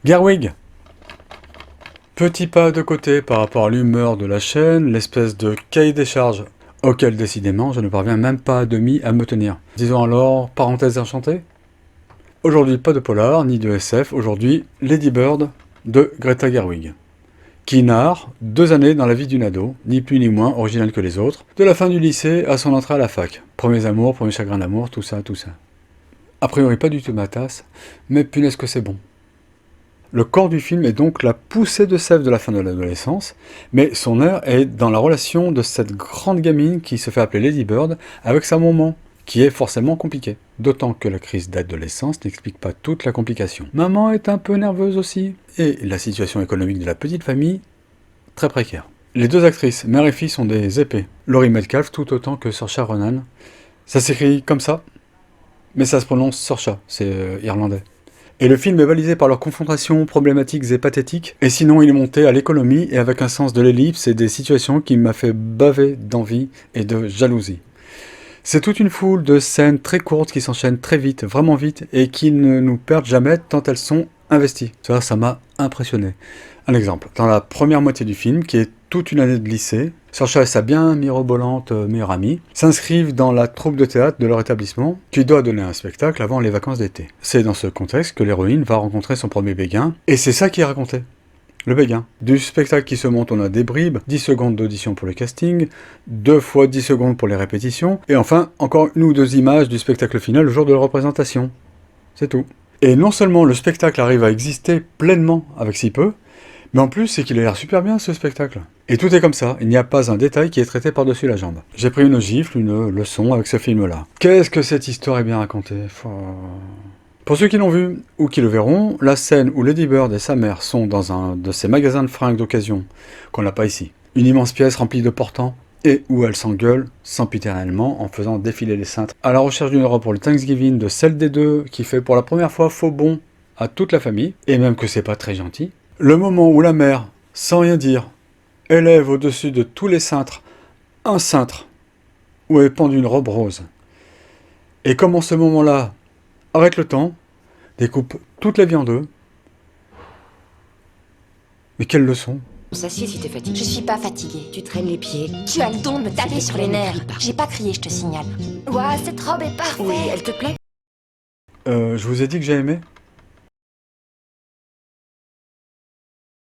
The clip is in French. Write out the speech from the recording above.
Gerwig. Petit pas de côté par rapport à l'humeur de la chaîne, l'espèce de cahier des charges auquel décidément je ne parviens même pas à demi à me tenir. Disons alors, parenthèse enchantée. Aujourd'hui pas de polar ni de SF, aujourd'hui Lady Bird de Greta Gerwig, qui narre 2 années dans la vie d'une ado, ni plus ni moins originale que les autres, de la fin du lycée à son entrée à la fac. Premiers amours, premiers chagrins d'amour, tout ça, tout ça. A priori pas du tout ma tasse, mais punaise que c'est bon. Le corps du film est donc la poussée de sève de la fin de l'adolescence, mais son heure est dans la relation de cette grande gamine qui se fait appeler Lady Bird avec sa maman, qui est forcément compliquée. D'autant que la crise d'adolescence n'explique pas toute la complication. Maman est un peu nerveuse aussi, et la situation économique de la petite famille, très précaire. Les 2 actrices, mère et fille, sont des épées. Laurie Metcalf tout autant que Saoirse Ronan. Ça s'écrit comme ça, mais ça se prononce Saoirse, c'est irlandais. Et le film est balisé par leurs confrontations problématiques et pathétiques, et sinon il est monté à l'économie et avec un sens de l'ellipse et des situations qui m'a fait baver d'envie et de jalousie. C'est toute une foule de scènes très courtes qui s'enchaînent très vite, vraiment vite, et qui ne nous perdent jamais tant elles sont investies. Ça m'a impressionné. Un exemple, dans la première moitié du film, qui est toute une année de lycée, Saoirse et sa bien mirobolante meilleure amie s'inscrivent dans la troupe de théâtre de leur établissement, qui doit donner un spectacle avant les vacances d'été. C'est dans ce contexte que l'héroïne va rencontrer son premier béguin, et c'est ça qui est raconté. Le béguin. Du spectacle qui se monte, on a des bribes, 10 secondes d'audition pour le casting, 2 fois 10 secondes pour les répétitions, et enfin, encore 1 ou 2 images du spectacle final le jour de la représentation. C'est tout. Et non seulement le spectacle arrive à exister pleinement avec si peu, mais en plus, c'est qu'il a l'air super bien, ce spectacle. Et tout est comme ça, il n'y a pas un détail qui est traité par-dessus la jambe. J'ai pris une gifle, une leçon avec ce film-là. Qu'est-ce que cette histoire est bien racontée. Pour ceux qui l'ont vu, ou qui le verront, la scène où Lady Bird et sa mère sont dans un de ces magasins de fringues d'occasion, qu'on n'a pas ici. Une immense pièce remplie de portants, et où elles s'engueulent sempiternellement en faisant défiler les cintres à la recherche d'une robe pour le Thanksgiving de celle des 2 qui fait pour la première fois faux bond à toute la famille, et même que c'est pas très gentil. Le moment où la mère, sans rien dire, élève au-dessus de tous les cintres un cintre où est pendue une robe rose. Et comme en ce moment-là, arrête le temps, découpe toute la vie en 2. Mais quelle leçon! S'assied si t'es fatigué. Je suis pas fatiguée. Tu traînes les pieds. Tu as le don de me taper sur les nerfs. Crie pas. J'ai pas crié, je te signale. Ouah, cette robe est parfaite. Oui, elle te plaît? Je vous ai dit que j'ai aimé?